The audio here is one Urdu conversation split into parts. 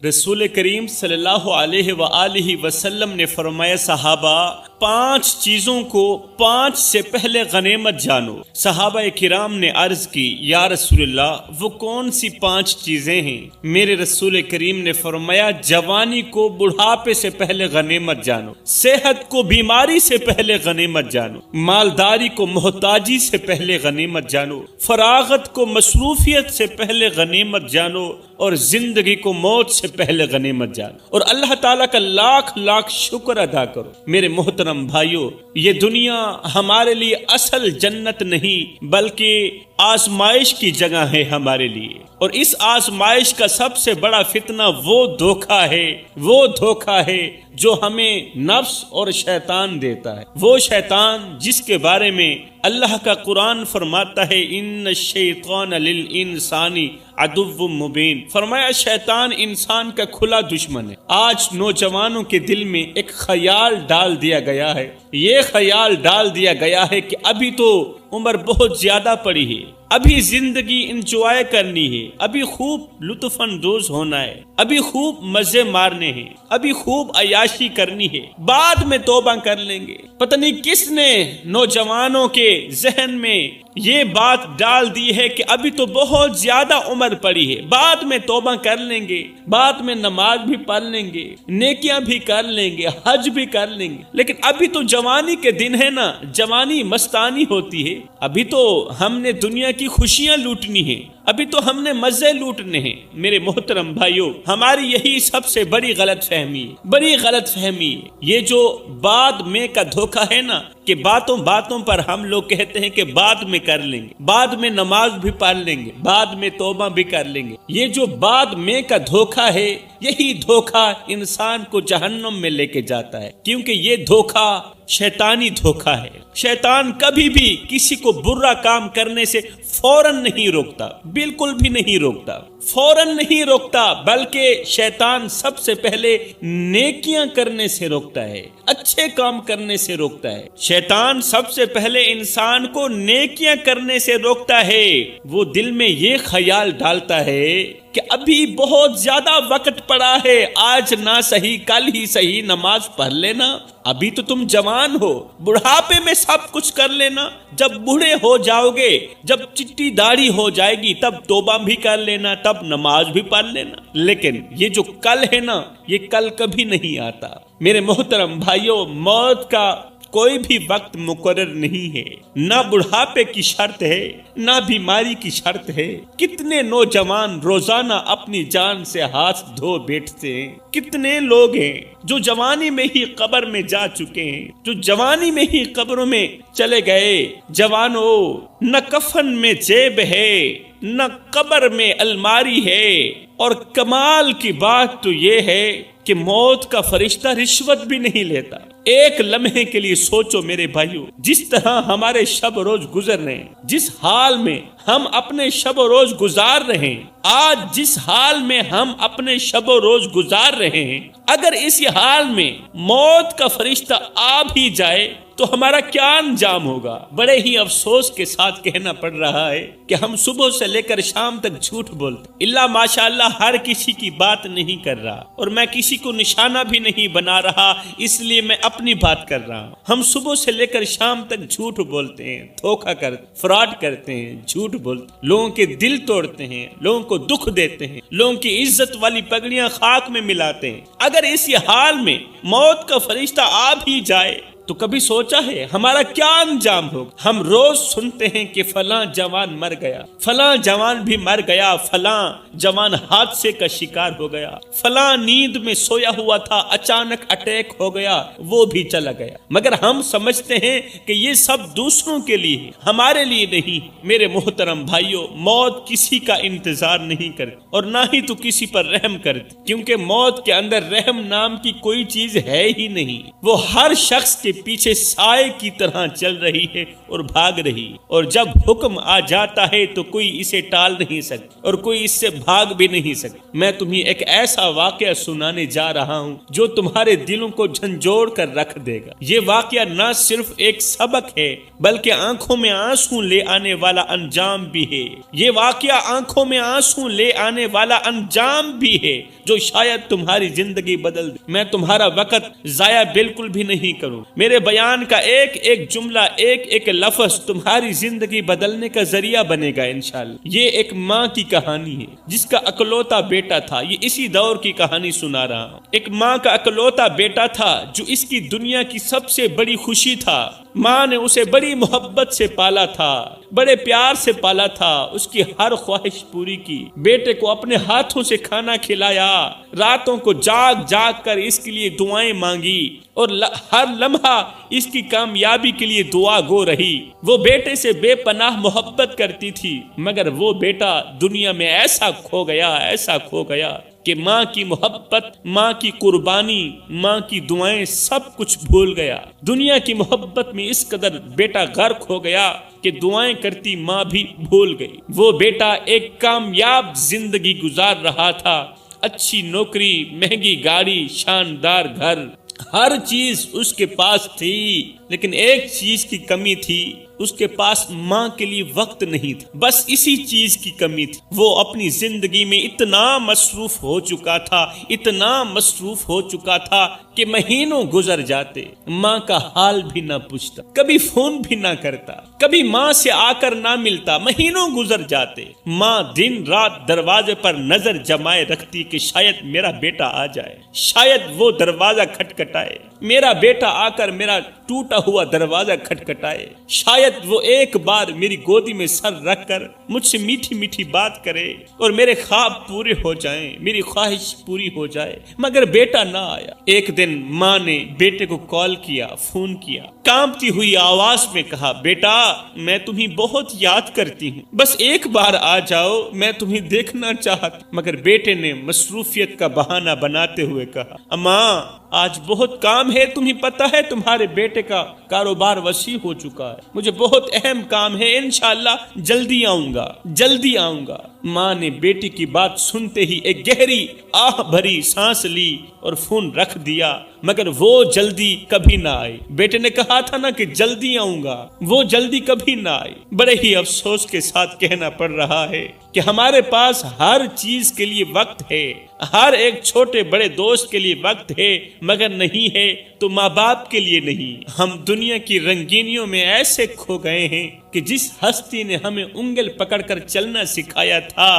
رسول کریم صلی اللہ علیہ وآلہ وسلم نے فرمایا صحابہ 5 چیزوں کو 5 سے پہلے غنیمت جانو۔ صحابہ کرام نے عرض کی یا رسول اللہ وہ کون سی 5 چیزیں ہیں؟ میرے رسول کریم نے فرمایا جوانی کو بڑھاپے سے پہلے غنیمت جانو، صحت کو بیماری سے پہلے غنیمت جانو، مالداری کو محتاجی سے پہلے غنیمت جانو، فراغت کو مصروفیت سے پہلے غنیمت جانو، اور زندگی کو موت سے پہلے غنیمت جانو، اور اللہ تعالیٰ کا لاکھ لاکھ شکر ادا کرو۔ میرے محترم بھائیو، یہ دنیا ہمارے لیے اصل جنت نہیں بلکہ آزمائش کی جگہ ہے ہمارے لیے، اور اس آزمائش کا سب سے بڑا فتنہ وہ دھوکہ ہے جو ہمیں نفس اور شیطان دیتا ہے، وہ شیطان جس کے بارے میں اللہ کا قرآن فرماتا ہے ان الشیطان للانسان عدو مبین، فرمایا شیطان انسان کا کھلا دشمن ہے۔ آج نوجوانوں کے دل میں ایک خیال ڈال دیا گیا ہے، یہ خیال ڈال دیا گیا ہے کہ ابھی تو عمر بہت زیادہ پڑی ہے، ابھی زندگی انجوائے کرنی ہے، ابھی خوب لطف اندوز ہونا ہے، ابھی خوب مزے مارنے ہیں، ابھی خوب عیاشی کرنی ہے، بعد میں توبہ کر لیں گے۔ پتہ نہیں کس نے نوجوانوں کے ذہن میں یہ بات ڈال دی ہے کہ ابھی تو بہت زیادہ عمر پڑی ہے، بعد میں توبہ کر لیں گے، بعد میں نماز بھی پڑھ لیں گے، نیکیاں بھی کر لیں گے، حج بھی کر لیں گے، لیکن ابھی تو جوانی کے دن ہے نا، جوانی مستانی ہوتی ہے، ابھی تو ہم نے دنیا کی خوشیاں لوٹنی ہیں، ابھی تو ہم نے مزے لوٹنے ہیں۔ میرے محترم بھائیوں، ہماری یہی سب سے بڑی غلط فہمی ہے، یہ جو بعد میں کا دھوکہ ہے نا، کہ باتوں پر ہم لوگ کہتے ہیں کہ بعد میں کر لیں گے، بعد میں نماز بھی پڑھ لیں گے، بعد میں توبہ بھی کر لیں گے، یہ جو بعد میں کا دھوکہ ہے، یہی دھوکہ انسان کو جہنم میں لے کے جاتا ہے، کیونکہ یہ دھوکہ شیطانی دھوکہ ہے۔ شیطان کبھی بھی کسی کو برا کام کرنے سے فوراً نہیں روکتا، بالکل بھی نہیں روکتا، فوراً نہیں روکتا، بلکہ شیطان سب سے پہلے نیکیاں کرنے سے روکتا ہے، اچھے کام کرنے سے روکتا ہے۔ شیطان سب سے پہلے انسان کو نیکیاں کرنے سے روکتا ہے، وہ دل میں یہ خیال ڈالتا ہے کہ ابھی بہت زیادہ وقت پڑا ہے، آج نہ صحیح کل ہی صحیح نماز پڑھ لینا، ابھی تو تم جوان ہو، بڑھاپے میں سب کچھ کر لینا، جب بوڑھے ہو جاؤ گے، جب چٹی داڑھی ہو جائے گی تب توبہ بھی کر لینا، تب نماز بھی پڑھ لینا۔ لیکن یہ جو کل ہے نا، یہ کل کبھی نہیں آتا۔ میرے محترم بھائیوں، موت کا کوئی بھی وقت مقرر نہیں ہے، نہ بڑھاپے کی شرط ہے، نہ بیماری کی شرط ہے۔ کتنے نوجوان روزانہ اپنی جان سے ہاتھ دھو بیٹھتے ہیں، کتنے لوگ ہیں جو جوانی میں ہی قبر میں جا چکے ہیں، جو جوانی میں ہی قبروں میں چلے گئے۔ جوانوں، نہ کفن میں جیب ہے، نہ قبر میں الماری ہے، اور کمال کی بات تو یہ ہے کہ موت کا فرشتہ رشوت بھی نہیں لیتا۔ ایک لمحے کے لیے سوچو میرے بھائیو، جس طرح ہمارے شب و روز گزر رہے ہیں، جس حال میں ہم اپنے شب و روز گزار رہے ہیں، آج جس حال میں ہم اپنے شب و روز گزار رہے ہیں، اگر اسی حال میں موت کا فرشتہ آ بھی جائے تو ہمارا کیا انجام ہوگا؟ بڑے ہی افسوس کے ساتھ کہنا پڑ رہا ہے کہ ہم صبح سے لے کر شام تک جھوٹ بولتے۔ اللہ ماشاءاللہ ہر کسی کی بات نہیں کر رہا، اور میں کسی کو نشانہ بھی نہیں بنا رہا، اس لیے میں اپنی بات کر رہا ہوں۔ ہم صبح سے لے کر شام تک جھوٹ بولتے ہیں، دھوکہ کرتے، فراڈ کرتے ہیں، جھوٹ بولتے، لوگوں کے دل توڑتے ہیں، لوگوں کو دکھ دیتے ہیں، لوگوں کی عزت والی پگڑیاں خاک میں ملاتے ہیں۔ اگر اسی حال میں موت کا فرشتہ آ بھی جائے تو کبھی سوچا ہے ہمارا کیا انجام ہوگا؟ ہم روز سنتے ہیں کہ فلاں جوان مر گیا، فلاں جوان بھی مر گیا، فلاں جوان حادثے کا شکار ہو گیا، فلاں نیند میں سویا ہوا تھا، اچانک اٹیک ہو گیا، وہ بھی چلا گیا۔ مگر ہم سمجھتے ہیں کہ یہ سب دوسروں کے لیے ہے، ہمارے لیے نہیں۔ میرے محترم بھائیوں، موت کسی کا انتظار نہیں کرتی، اور نہ ہی تو کسی پر رحم کرتی، کیونکہ موت کے اندر رحم نام کی کوئی چیز ہے ہی نہیں۔ وہ ہر شخص کے پیچھے سائے کی طرح چل رہی ہے اور بھاگ رہی، اور جب حکم آ جاتا ہے تو کوئی اسے ٹال نہیں سکتا اور کوئی اس سے بھاگ بھی نہیں سکتا۔ میں تمہیں ایک ایسا واقعہ سنانے جا رہا ہوں جو تمہارے دلوں کو جھنجھوڑ کر رکھ دے گا۔ یہ واقعہ نہ صرف ایک سبق ہے بلکہ آنکھوں میں آنسو لے آنے والا انجام بھی ہے۔ یہ واقعہ آنکھوں میں آنسو لے آنے والا انجام بھی ہے جو شاید تمہاری زندگی بدل دے۔ میں تمہارا وقت ضائع بالکل بھی نہیں کروں۔ میرے بیان کا ایک ایک جملہ، ایک ایک لفظ تمہاری زندگی بدلنے کا ذریعہ بنے گا انشاءاللہ۔ یہ ایک ماں کی کہانی ہے جس کا اکلوتا بیٹا تھا۔ یہ اسی دور کی کہانی سنا رہا ہوں۔ ایک ماں کا اکلوتا بیٹا تھا جو اس کی دنیا کی سب سے بڑی خوشی تھا۔ ماں نے اسے بڑی محبت سے پالا تھا، بڑے پیار سے پالا تھا، اس کی ہر خواہش پوری کی۔ بیٹے کو اپنے ہاتھوں سے کھانا کھلایا، راتوں کو جاگ جاگ کر اس کے لیے دعائیں مانگی اور ہر لمحہ اس کی کامیابی کے لیے دعا گو رہی۔ وہ بیٹے سے بے پناہ محبت کرتی تھی، مگر وہ بیٹا دنیا میں ایسا کھو گیا کہ ماں کی محبت، ماں کی قربانی، ماں کی دعائیں سب کچھ بھول گیا۔ دنیا کی محبت میں اس قدر بیٹا غرق ہو گیا کہ دعائیں کرتی ماں بھی بھول گئی۔ وہ بیٹا ایک کامیاب زندگی گزار رہا تھا، اچھی نوکری، مہنگی گاڑی، شاندار گھر، ہر چیز اس کے پاس تھی، لیکن ایک چیز کی کمی تھی، اس کے پاس ماں کے لیے وقت نہیں تھا۔ بس اسی چیز کی کمی تھی۔ وہ اپنی زندگی میں اتنا مصروف ہو چکا تھا کہ مہینوں گزر جاتے، ماں کا حال بھی نہ پوچھتا، کبھی فون بھی نہ کرتا، کبھی ماں سے آ کر نہ ملتا، مہینوں گزر جاتے۔ ماں دن رات دروازے پر نظر جمائے رکھتی کہ شاید میرا بیٹا آ جائے، شاید وہ دروازہ کھٹکھٹائے، میرا بیٹا آ کر میرا ٹوٹا ہوا دروازہ کھٹکھٹائے، شاید وہ ایک بار میری گودی میں سر رکھ کر مجھ سے میٹھی میٹھی بات کرے اور میرے خواب پورے ہو جائیں، میری خواہش پوری ہو جائے، مگر بیٹا نہ آیا۔ ایک دن ماں نے بیٹے کو کال کیا، فون کیا، کانپتی ہوئی آواز میں کہا، بیٹا میں تمہیں بہت یاد کرتی ہوں، بس ایک بار آ جاؤ، میں تمہیں دیکھنا چاہتی۔ مگر بیٹے نے مصروفیت کا بہانہ بناتے ہوئے کہا، اماں آج بہت کام ہے، تمہیں پتہ ہے تمہارے بیٹے کا کاروبار وسیع ہو چکا ہے، مجھے بہت اہم کام ہے، انشاءاللہ جلدی آؤں گا۔ ماں نے بیٹی کی بات سنتے ہی ایک گہری آہ بھری سانس لی اور فون رکھ دیا، مگر وہ جلدی کبھی نہ آئی۔ بیٹے نے کہا تھا نا کہ جلدی آؤں گا، وہ جلدی کبھی نہ آئی۔ بڑے ہی افسوس کے ساتھ کہنا پڑ رہا ہے کہ ہمارے پاس ہر چیز کے لیے وقت ہے، ہر ایک چھوٹے بڑے دوست کے لیے وقت ہے، مگر نہیں ہے تو ماں باپ کے لیے نہیں۔ ہم دنیا کی رنگینیوں میں ایسے کھو گئے ہیں کہ جس ہستی نے ہمیں انگل پکڑ کر چلنا سکھایا تھا،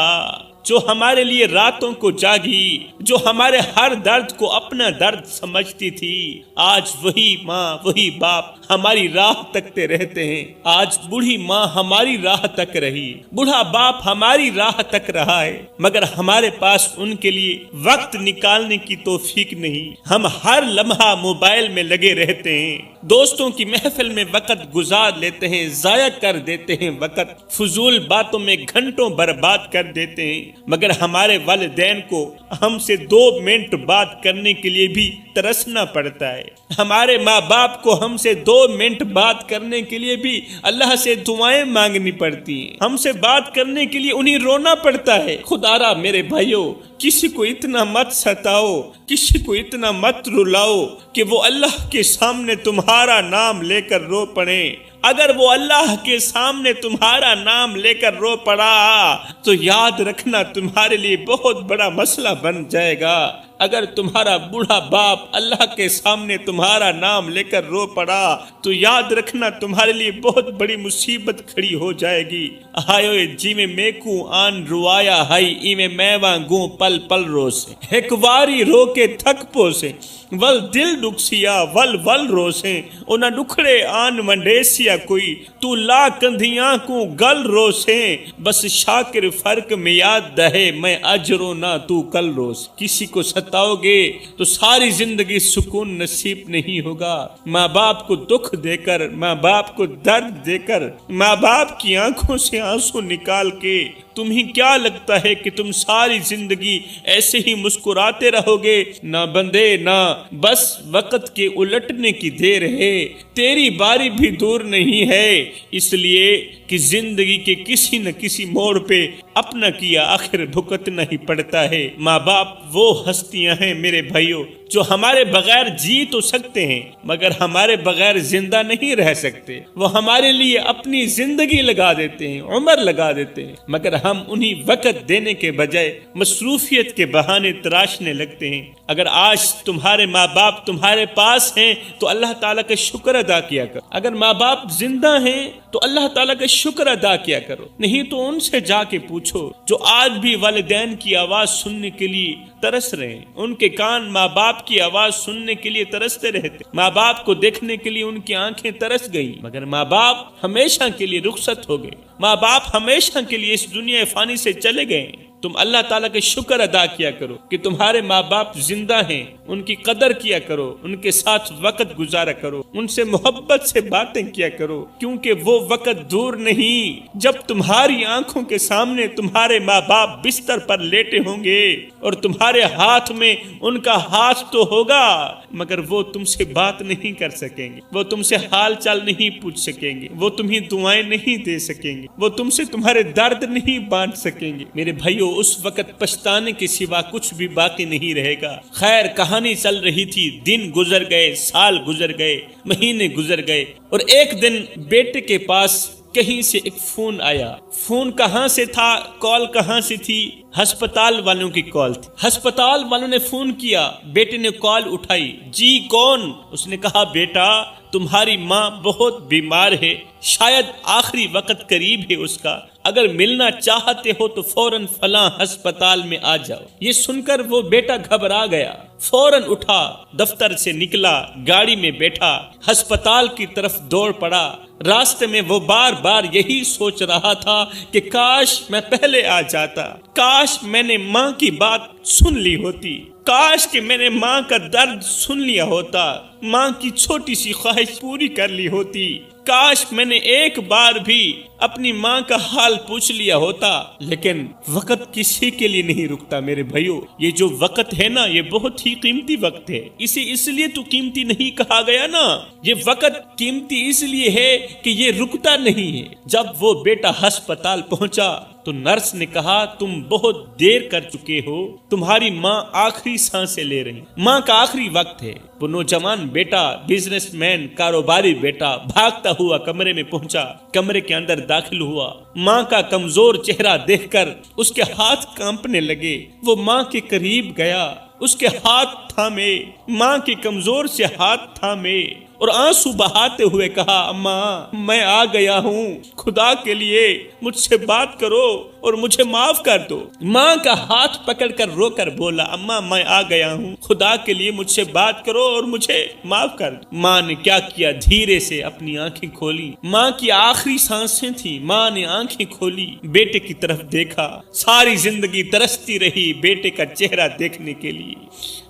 جو ہمارے لیے راتوں کو جاگی، جو ہمارے ہر درد کو اپنا درد سمجھتی تھی، آج وہی ماں وہی باپ ہماری راہ تکتے رہتے ہیں۔ آج بوڑھی ماں ہماری راہ تک رہی، بوڑھا باپ ہماری راہ تک رہا ہے، مگر ہمارے پاس ان کے لیے وقت نکالنے کی توفیق نہیں۔ ہم ہر لمحہ موبائل میں لگے رہتے ہیں، دوستوں کی محفل میں وقت گزار لیتے ہیں، ضائع کر دیتے ہیں وقت، فضول باتوں میں گھنٹوں برباد کر دیتے ہیں، مگر ہمارے والدین کو ہم سے 2 منٹ بات کرنے کے لیے بھی ترسنا پڑتا ہے۔ ہمارے ماں باپ کو ہم سے 2 منٹ بات کرنے کے لیے بھی اللہ سے دعائیں مانگنی پڑتی ہیں، ہم سے بات کرنے کے لیے انہیں رونا پڑتا ہے۔ خدا را میرے بھائیوں، کسی کو اتنا مت ستاؤ، کسی کو اتنا مت رلاؤ کہ وہ اللہ کے سامنے تمہارا نام لے کر رو پڑے۔ اگر وہ اللہ کے سامنے تمہارا نام لے کر رو پڑا تو یاد رکھنا تمہارے لیے بہت بڑا مسئلہ بن جائے گا۔ اگر تمہارا بوڑھا باپ اللہ کے سامنے تمہارا نام لے کر رو پڑا تو یاد رکھنا تمہارے لیے بہت بڑی مصیبت کھڑی ہو جائے گی۔ ہائے جی میں کو آن روایا ہائی ای میں میواں گوں پل پل رو سے، ایک واری رو کے تھک پو سے، ول دل ڈکسیا ول رو سے، انہ ڈکھڑے آن منڈیسیا کوئی، تو لا کندھیاں کو گل رو سے، بس شاکر فرق میں یاد دہے میں اجرو نہ تو کل رو سے۔ کسی کو ستاؤ گے تو ساری زندگی سکون نصیب نہیں ہوگا۔ ماں باپ کو دکھ دے کر، ماں باپ کو درد دے کر، ماں باپ کی آنکھوں سے آنسو نکال کے تمہیں کیا لگتا ہے کہ تم ساری زندگی ایسے ہی مسکراتے رہو گے؟ نہ بندے نہ، بس وقت کے الٹنے کی دیر ہے، تیری باری بھی دور نہیں ہے، اس لیے کہ زندگی کے کسی نہ کسی موڑ پہ اپنا کیا آخر بھگتنا ہی پڑتا ہے۔ ماں باپ وہ ہستیاں ہیں میرے بھائیوں جو ہمارے بغیر جی تو سکتے ہیں مگر ہمارے بغیر زندہ نہیں رہ سکتے۔ وہ ہمارے لیے اپنی زندگی لگا دیتے ہیں، عمر لگا دیتے ہیں، مگر ہم انہی وقت دینے کے بجائے مصروفیت کے بہانے تراشنے لگتے ہیں۔ اگر آج تمہارے ماں باپ تمہارے پاس ہیں تو اللہ تعالیٰ کا شکر ادا کیا کرو۔ اگر ماں باپ زندہ ہیں تو اللہ تعالیٰ کا شکر ادا کیا کرو، نہیں تو ان سے جا کے پوچھو جو آج بھی والدین کی آواز سننے کے لیے ترس رہے ہیں۔ ان کے کان ماں باپ کی آواز سننے کے لیے ترستے رہتے، ماں باپ کو دیکھنے کے لیے ان کی آنکھیں ترس گئیں، مگر ماں باپ ہمیشہ کے لیے رخصت ہو گئے، ماں باپ ہمیشہ کے لیے اس دنیا فانی سے چلے گئے۔ تم اللہ تعالیٰ کا شکر ادا کیا کرو کہ تمہارے ماں باپ زندہ ہیں، ان کی قدر کیا کرو، ان کے ساتھ وقت گزارا کرو، ان سے محبت سے باتیں کیا کرو، کیونکہ وہ وقت دور نہیں جب تمہاری آنکھوں کے سامنے تمہارے ماں باپ بستر پر لیٹے ہوں گے اور تمہارے ہاتھ میں ان کا ہاتھ تو ہوگا مگر وہ تم سے بات نہیں کر سکیں گے، وہ تم سے حال چال نہیں پوچھ سکیں گے، وہ تمہیں دعائیں نہیں دے سکیں گے، وہ تم سے تمہارے درد نہیں بانٹ سکیں گے۔ میرے بھائیو، اس وقت پچھتانے کے سوا کچھ بھی باقی نہیں رہے گا۔ خیر، کہانی چل رہی تھی، دن گزر گئے، سال گزر گئے، مہینے گزر گئے، اور ایک دن بیٹے کے پاس کہیں سے ایک فون آیا۔ فون کہاں سے تھا، کال کہاں سے تھی؟ ہسپتال والوں کی کال تھی۔ ہسپتال والوں نے فون کیا، بیٹے نے کال اٹھائی، جی کون؟ اس نے کہا بیٹا تمہاری ماں بہت بیمار ہے، شاید آخری وقت قریب ہے اس کا، اگر ملنا چاہتے ہو تو فوراً فلاں ہسپتال میں آ جاؤ۔ یہ سن کر وہ بیٹا گھبرا گیا، فوراً اٹھا، دفتر سے نکلا، گاڑی میں بیٹھا، ہسپتال کی طرف دوڑ پڑا۔ راستے میں وہ بار بار یہی سوچ رہا تھا کہ کاش میں پہلے آ جاتا، کاش میں نے ماں کی بات سن لی ہوتی، کاش کہ میں نے ماں کا درد سن لیا ہوتا، ماں کی چھوٹی سی خواہش پوری کر لی ہوتی، کاش میں نے ایک بار بھی اپنی ماں کا حال پوچھ لیا ہوتا۔ لیکن وقت کسی کے لیے نہیں رکتا میرے بھائیو، یہ جو وقت ہے نا یہ بہت ہی قیمتی وقت ہے، اسے اس لیے تو قیمتی نہیں کہا گیا نا، یہ وقت قیمتی اس لیے ہے کہ یہ رکتا نہیں ہے۔ جب وہ بیٹا ہسپتال پہنچا تو نرس نے کہا تم بہت دیر کر چکے ہو، تمہاری ماں آخری سانسیں لے رہی، ماں کا آخری وقت ہے۔ وہ نوجوان بیٹا، بزنس مین، کاروباری بیٹا بھاگتا ہوا کمرے میں پہنچا، کمرے کے اندر داخل ہوا، ماں کا کمزور چہرہ دیکھ کر اس کے ہاتھ کانپنے لگے۔ وہ ماں کے قریب گیا، اس کے ہاتھ تھامے، ماں کے کمزور سے ہاتھ تھامے اور آنسو بہاتے ہوئے کہا اماں میں آ گیا ہوں، خدا کے لیے مجھ سے بات کرو اور مجھے معاف کر دو۔ ماں کا ہاتھ پکڑ کر رو کر بولا اماں میں آ گیا ہوں، خدا کے لیے مجھ سے بات کرو اور مجھے معاف کر دو۔ ماں نے کیا کیا، دھیرے سے اپنی آنکھیں کھولی، ماں کی آخری سانسیں تھیں، ماں نے آنکھیں کھولی، بیٹے کی طرف دیکھا، ساری زندگی ترستی رہی بیٹے کا چہرہ دیکھنے کے لیے،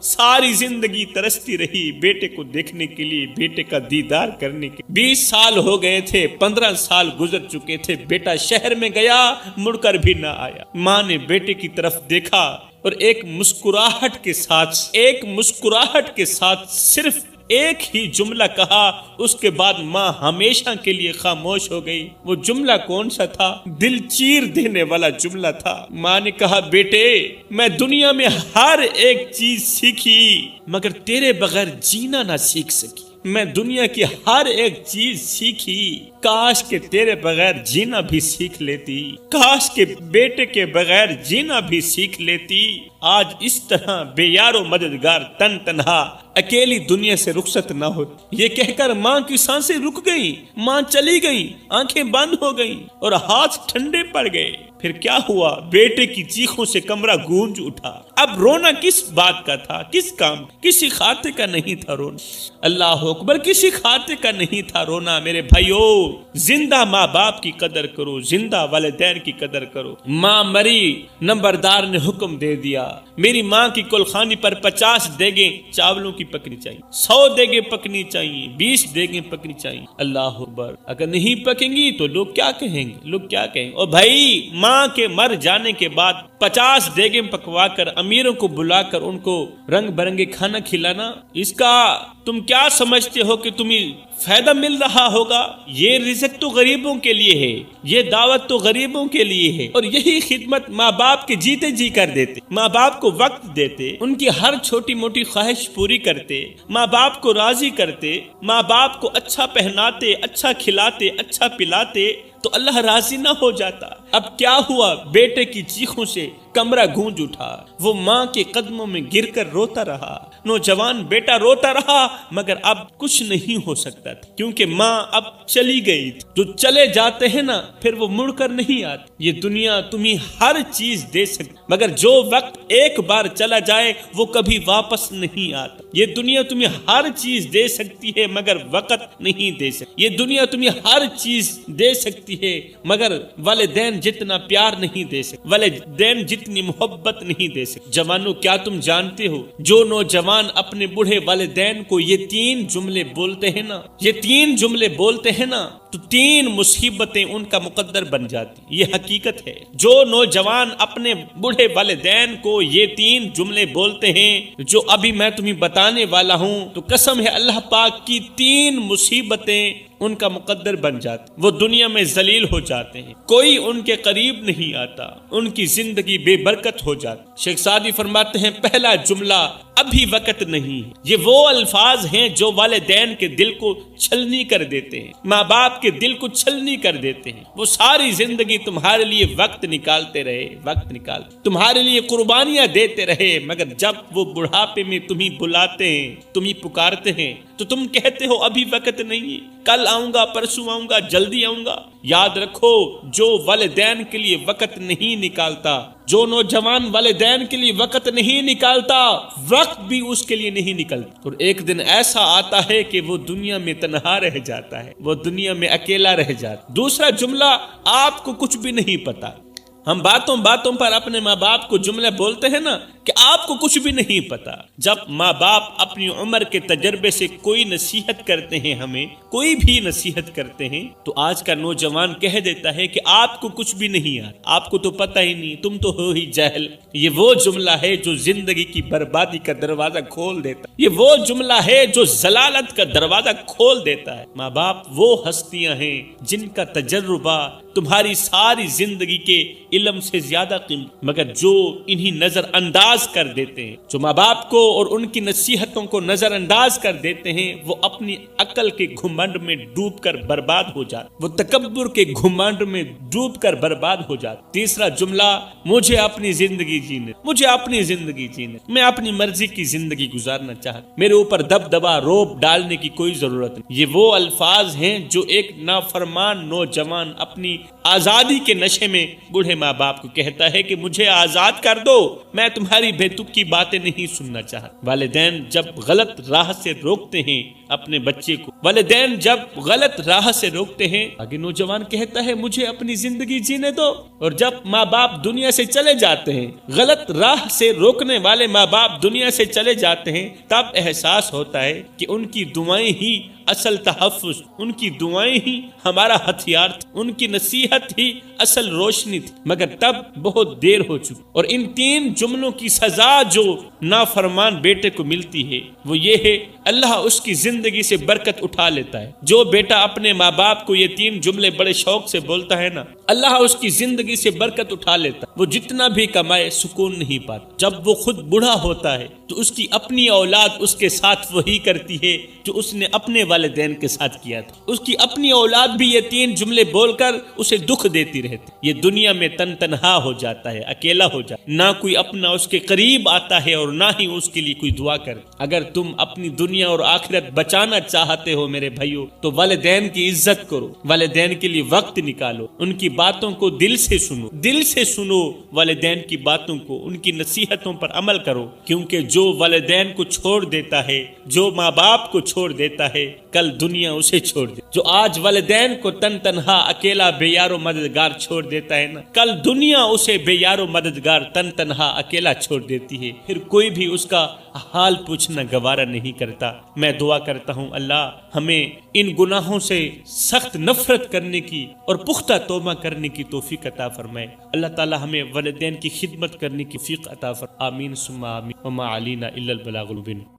ساری زندگی ترستی رہی بیٹے کو دیکھنے کے لیے، بیٹے کا دیدار کرنے کے۔ 20 سال ہو گئے تھے، 15 سال گزر چکے تھے، بیٹا شہر میں گیا مڑ کر بھی نہ آیا۔ ماں نے بیٹے کی طرف دیکھا اور ایک مسکراہٹ کے ساتھ صرف ایک ہی جملہ کہا، اس کے بعد ماں ہمیشہ کے لیے خاموش ہو گئی۔ وہ جملہ کون سا تھا؟ دل چیر دینے والا جملہ تھا۔ ماں نے کہا بیٹے میں دنیا میں ہر ایک چیز سیکھی مگر تیرے بغیر جینا نہ سیکھ سکی، میں دنیا کی ہر ایک چیز سیکھی، کاش کہ تیرے بغیر جینا بھی سیکھ لیتی، کاش کہ بیٹے کے بغیر جینا بھی سیکھ لیتی، آج اس طرح بے یار و مددگار تن تنہا اکیلی دنیا سے رخصت نہ ہوتی۔ یہ کہہ کر ماں کی سانسیں رک گئیں، ماں چلی گئیں، آنکھیں بند ہو گئیں اور ہاتھ ٹھنڈے پڑ گئے۔ پھر کیا ہوا؟ بیٹے کی چیخوں سے کمرہ گونج اٹھا۔ اب رونا کس بات کا تھا، کس کام؟ کسی خاطر کا نہیں تھا رونا، اللہ اکبر، کسی خاطر کا نہیں تھا رونا۔ میرے بھائیو، زندہ ماں باپ کی قدر کرو، زندہ والدین کی قدر کرو۔ ماں مری، نمبردار نے حکم دے دیا میری ماں کی کلخانی پر 50 دیگیں چاولوں کی پکنی چاہیے، 100 دیگیں پکنی چاہیے، 20 دیگیں پکنی چاہیے۔ اللہ اکبر، اگر نہیں پکیں گی تو لوگ کیا کہیں گے؟ لوگ کیا کہیں گے؟ اور بھائی ماں کے مر جانے کے بعد 50 دیگیں پکوا کر امیروں کو بلا کر ان کو رنگ برنگے کھانا کھلانا، اس کا تم کیا سمجھتے ہو کہ تمہیں فائدہ مل رہا ہوگا؟ یہ رزق تو غریبوں کے لیے ہے، یہ دعوت تو غریبوں کے لیے ہے، اور یہی خدمت ماں باپ کے جیتے جی کر دیتے، ماں باپ کو وقت دیتے، ان کی ہر چھوٹی موٹی خواہش پوری کرتے، ماں باپ کو راضی کرتے، ماں باپ کو اچھا پہناتے، اچھا کھلاتے، اچھا پلاتے، تو اللہ راضی نہ ہو جاتا؟ اب کیا ہوا؟ بیٹے کی چیخوں سے کمرہ گونج اٹھا، وہ ماں کے قدموں میں گر کر روتا رہا، نوجوان بیٹا روتا رہا، مگر اب کچھ نہیں ہو سکتا تھا، کیونکہ ماں اب چلی گئی تھی۔ جو چلے جاتے ہیں نا پھر وہ مڑ کر نہیں آتے۔ یہ دنیا تمہیں ہر چیز دے سکتی، مگر جو وقت ایک بار چلا جائے وہ کبھی واپس نہیں آتا۔ یہ دنیا تمہیں ہر چیز دے سکتی ہے مگر وقت نہیں دے سکتی۔ یہ دنیا تمہیں ہر چیز دے سکتی ہے مگر والدین جتنا پیار نہیں دے سکتے، والدین جتنی محبت نہیں دے سکتے۔ جوانوں، کیا تم جانتے ہو جو نوجوان اپنے بوڑھے والدین کو یہ 3 جملے بولتے ہیں نا، یہ 3 جملے بولتے ہیں نا، تو 3 مصیبتیں ان کا مقدر بن جاتی۔ یہ حقیقت ہے۔ جو نوجوان اپنے بوڑھے والدین کو یہ 3 جملے بولتے ہیں جو ابھی میں تمہیں بتانے والا ہوں، تو قسم ہے اللہ پاک کی 3 مصیبتیں ان کا مقدر بن جاتے، وہ دنیا میں ذلیل ہو جاتے ہیں، کوئی ان کے قریب نہیں آتا، ان کی زندگی بے برکت ہو جاتی۔ شیخ سعدی فرماتے ہیں پہلا جملہ ابھی وقت نہیں ہے۔ یہ وہ الفاظ ہیں جو والدین کے دل کو چھلنی کر دیتے ہیں، ماں باپ کے دل کو چھلنی کر دیتے ہیں۔ وہ ساری زندگی تمہارے لیے وقت نکالتے رہے، تمہارے لیے قربانیاں دیتے رہے، مگر جب وہ بڑھاپے میں تمہیں بلاتے ہیں، تمہیں پکارتے ہیں، تو تم کہتے ہو ابھی وقت نہیں ہے، کل آؤں گا، پرسوں آؤں گا، جلدی آؤں گا۔ یاد رکھو، جو والدین کے لیے وقت نہیں نکالتا، جو نوجوان والدین کے لیے وقت نہیں نکالتا، وقت بھی اس کے لیے نہیں نکلتا، اور ایک دن ایسا آتا ہے کہ وہ دنیا میں تنہا رہ جاتا ہے، وہ دنیا میں اکیلا رہ جاتا ہے۔ دوسرا جملہ، آپ کو کچھ بھی نہیں پتا۔ ہم باتوں پر اپنے ماں باپ کو جملے بولتے ہیں نا کہ آپ کو کچھ بھی نہیں پتا۔ جب ماں باپ اپنی عمر کے تجربے سے کوئی نصیحت کرتے ہیں، ہمیں کوئی بھی نصیحت کرتے ہیں، تو آج کا نوجوان کہہ دیتا ہے کہ آپ کو کچھ بھی نہیں آتا، آپ کو تو پتہ ہی نہیں، تم تو ہو ہی جاہل۔ یہ وہ جملہ ہے جو زندگی کی بربادی کا دروازہ کھول دیتا ہے، یہ وہ جملہ ہے جو ضلالت کا دروازہ کھول دیتا ہے۔ ماں باپ وہ ہستیاں ہیں جن کا تجربہ تمہاری ساری زندگی کے علم سے زیادہ قیمت، مگر جو انہیں نظر انداز کر دیتے ہیں، جو ماں باپ کو اور ان کی نصیحتوں کو نظر انداز کر دیتے ہیں، وہ اپنی عقل کے گھمنڈ میں ڈوب کر برباد ہو جاتے، وہ تکبر کے گھمنڈ میں ڈوب کر برباد ہو جاتے۔ تیسرا جملہ، مجھے اپنی زندگی جینے، میں اپنی مرضی کی زندگی گزارنا چاہتا، میرے اوپر دبدبا روب ڈالنے کی کوئی ضرورت نہیں۔ یہ وہ الفاظ ہیں جو ایک نافرمان نوجوان اپنی آزادی کے نشے میں بوڑھے ماں باپ کو کہتا ہے کہ مجھے آزاد کر دو، میں تمہاری بے تک کی باتیں نہیں سننا چاہتا۔ والدین جب غلط راہ سے روکتے ہیں اپنے بچے کو، آگے نوجوان کہتا ہے مجھے اپنی زندگی جینے دو، اور جب ماں باپ دنیا سے چلے جاتے ہیں، غلط راہ سے روکنے والے ماں باپ دنیا سے چلے جاتے ہیں، تب احساس ہوتا ہے کہ ان کی دعائیں ہی اصل تحفظ، ان کی دعائیں ہی ہمارا ہتھیار تھی، ان کی نصیحت ہی اصل روشنی تھی، مگر تب بہت دیر ہو چکی۔ اور ان 3 جملوں کی سزا جو نافرمان بیٹے کو ملتی ہے وہ یہ ہے، اللہ اس کی زندگی سے برکت اٹھا لیتا ہے۔ جو بیٹا اپنے ماں باپ کو یہ 3 جملے بڑے شوق سے بولتا ہے نا، اللہ اس کی زندگی سے برکت اٹھا لیتا ہے۔ وہ جتنا بھی کمائے سکون نہیں پاتا۔ جب وہ خود بوڑھا ہوتا ہے تو اس کی اپنی اولاد اس کے ساتھ وہی کرتی ہے جو اس نے اپنے والدین کے ساتھ کیا تھا۔ اس کی اپنی اولاد بھی یہ 3 جملے بول کر اسے دکھ دیتی رہتی۔ یہ دنیا میں تنہا ہو جاتا ہے، اکیلا ہو جاتا ہے، نہ کوئی اپنا اس کے قریب آتا ہے اور نہ ہی اس کے لیے کوئی دعا کرتا۔ اگر تم اپنی دنیا اور آخرت بچانا چاہتے ہو میرے بھائیو تو والدین کی عزت کرو، والدین کے لیے وقت نکالو، ان کی باتوں کو دل سے سنو، دل سے سنو والدین کی باتوں کو، ان کی نصیحتوں پر عمل کرو، کیونکہ جو والدین کو چھوڑ دیتا ہے، جو ماں باپ کو چھوڑ دیتا ہے، کل دنیا اسے چھوڑ دے۔ جو آج والدین کو تن تنہا اکیلا بے یار و مددگار چھوڑ دیتا ہے نا، کل دنیا اسے بے یار و مددگار تن تنہا اکیلا چھوڑ دیتی ہے، پھر کوئی بھی اس کا حال پوچھنا گوارا نہیں کرتا۔ میں دعا کرتا ہوں اللہ ہمیں ان گناہوں سے سخت نفرت کرنے کی اور پختہ توبہ کرنے کی توفیق عطا فرمائے۔ اللہ تعالی ہمیں والدین کی خدمت کرنے کی توفیق عطا فرمائے۔ آمین ثم آمین وما علینا الا البلاغ المبین۔